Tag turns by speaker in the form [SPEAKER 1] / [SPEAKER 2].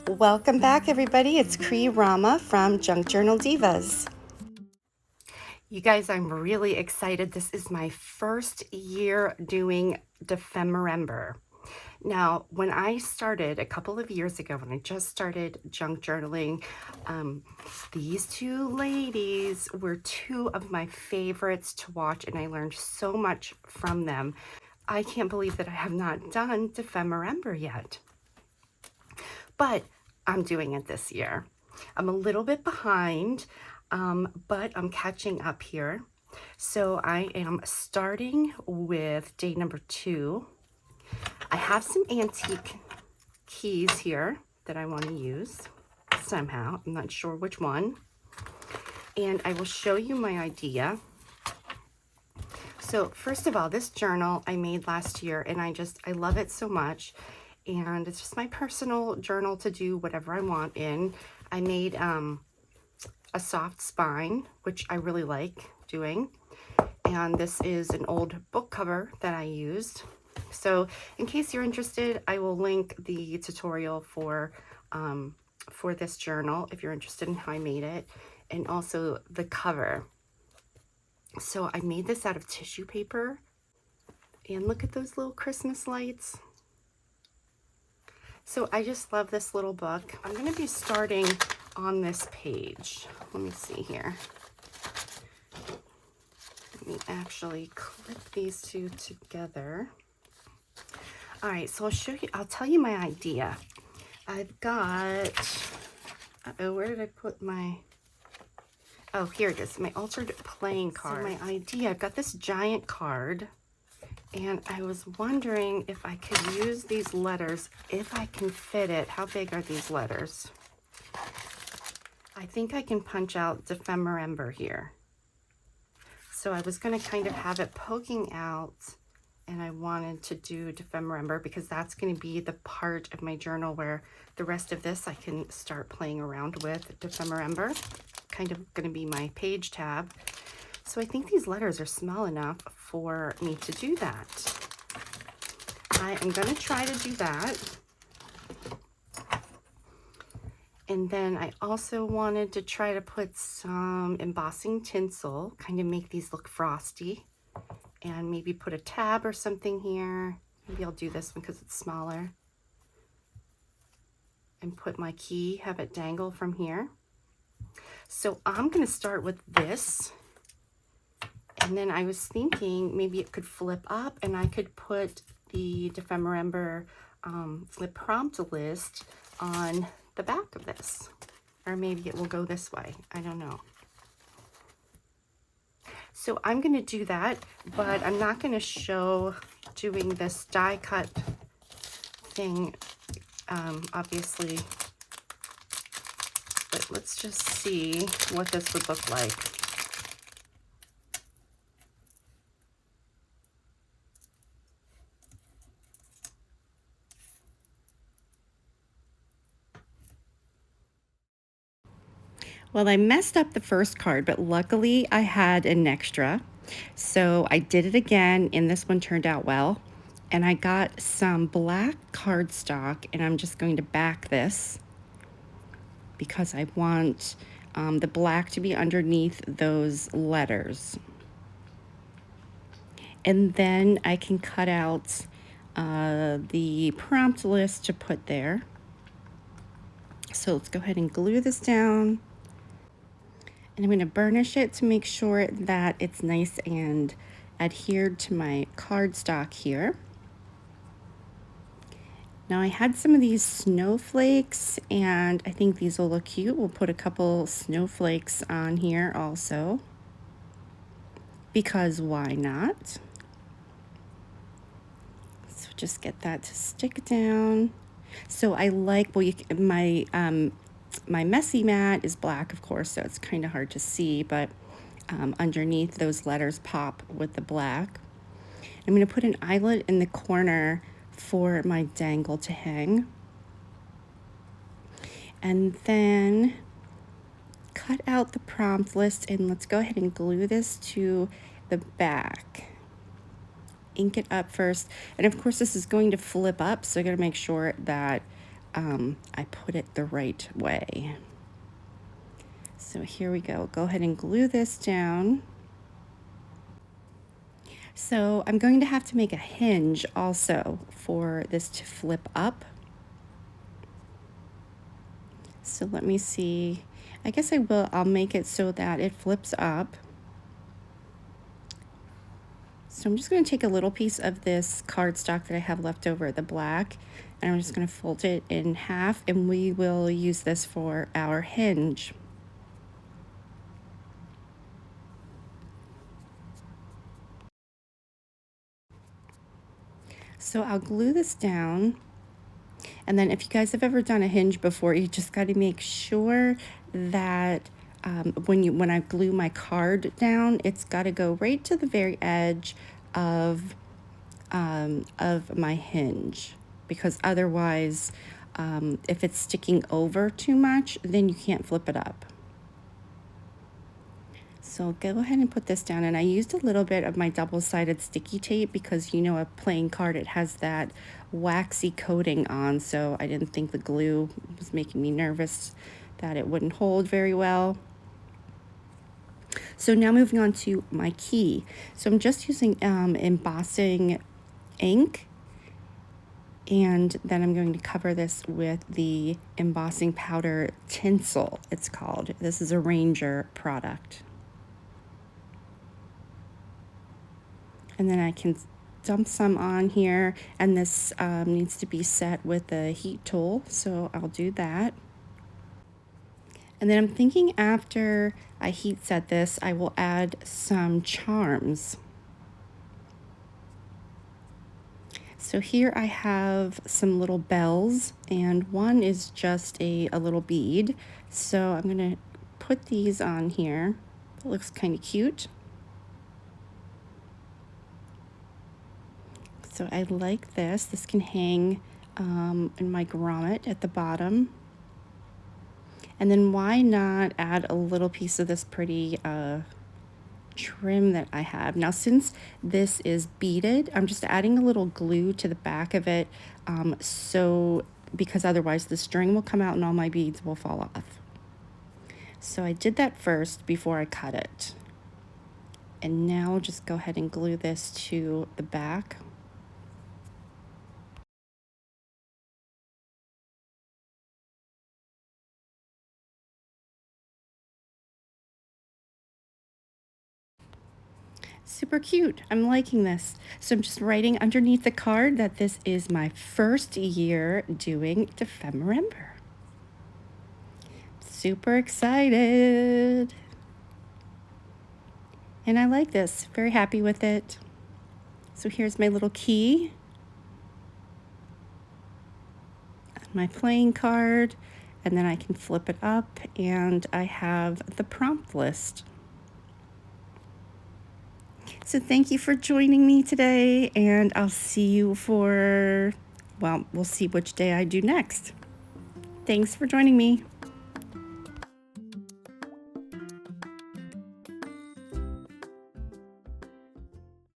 [SPEAKER 1] Welcome back, everybody. It's Cree Rama from Junk Journal Divas. You guys, I'm really excited. This is my first year doing dephemerember. Now, when I started a couple of years ago, when I just started junk journaling, these two ladies were two of my favorites to watch, and I learned so much from them. I can't believe that I have not done dephemerember yet, but I'm doing it this year. I'm a little bit behind, but I'm catching up here. So I am starting with day number 2. I have some antique keys here that I want to use somehow. I'm not sure which one. And I will show you my idea. So first of all, this journal I made last year, and I love it so much. And it's just my personal journal to do whatever I want in. I made a soft spine, which I really like doing. And this is an old book cover that I used. So in case you're interested, I will link the tutorial for this journal if you're interested in how I made it, and also the cover. So I made this out of tissue paper, and look at those little Christmas lights. So I just love this little book. I'm going to be starting on this page. Let me see here. Let me actually clip these two together. All right, so I'll tell you my idea. I've got, where did I put my, oh, here it is, my altered playing card. So my idea, I've got this giant card, and I was wondering if I could use these letters, if I can fit it. How big are these letters? I think I can punch out dephemerember here. So I was going to kind of have it poking out, and I wanted to do dephemerember because that's going to be the part of my journal where the rest of this I can start playing around with dephemerember. Kind of going to be my page tab. So I think these letters are small enough for me to do that. I am going to try to do that. And then I also wanted to try to put some embossing tinsel, kind of make these look frosty, and maybe put a tab or something here. Maybe I'll do this one because it's smaller. And put my key, have it dangle from here. So I'm going to start with this. And then I was thinking maybe it could flip up and I could put the dephemerember flip prompt list on the back of this. Or maybe it will go this way. I don't know. So I'm going to do that, but I'm not going to show doing this die cut thing, obviously. But let's just see what this would look like. Well, I messed up the first card, but luckily I had an extra. So I did it again, and this one turned out well. And I got some black cardstock, and I'm just going to back this because I want the black to be underneath those letters. And then I can cut out the prompt list to put there. So let's go ahead and glue this down. And I'm going to burnish it to make sure that it's nice and adhered to my cardstock here. Now I had some of these snowflakes, and I think these will look cute. We'll put a couple snowflakes on here also, because why not? So just get that to stick down. So I like, well, my messy mat is black, of course, so it's kind of hard to see, but underneath those letters pop with the black. I'm going to put an eyelet in the corner for my dangle to hang. And then cut out the prompt list, and let's go ahead and glue this to the back. Ink it up first. And of course, this is going to flip up, so I got to make sure that I put it the right way. So here we go. Go ahead and glue this down. So I'm going to have to make a hinge also for this to flip up. So let me see. I guess I'll make it so that it flips up. So I'm just going to take a little piece of this cardstock that I have left over, the black, and I'm just going to fold it in half, and we will use this for our hinge. So I'll glue this down, and then if you guys have ever done a hinge before, you just got to make sure that when I glue my card down, it's got to go right to the very edge of my hinge, because otherwise, if it's sticking over too much, then you can't flip it up. So go ahead and put this down, and I used a little bit of my double-sided sticky tape because, you know, a playing card, it has that waxy coating on, so I didn't think the glue was making me nervous that it wouldn't hold very well. So now moving on to my key. So I'm just using embossing ink, and then I'm going to cover this with the embossing powder tinsel, it's called. This is a Ranger product. And then I can dump some on here, and this needs to be set with the heat tool, so I'll do that. And then I'm thinking after I heat set this, I will add some charms. So here I have some little bells, and one is just a little bead. So I'm going to put these on here. It looks kind of cute. So I like this. This can hang in my grommet at the bottom. And then why not add a little piece of this pretty trim that I have. Now, since this is beaded, I'm just adding a little glue to the back of it, because otherwise the string will come out and all my beads will fall off. So I did that first before I cut it. And now just go ahead and glue this to the back. Super cute. I'm liking this. So I'm just writing underneath the card that this is my first year doing dephemerember. Super excited. And I like this. Very happy with it. So here's my little key. My playing card. And then I can flip it up and I have the prompt list. So thank you for joining me today, and I'll see you for, well, we'll see which day I do next. Thanks for joining me.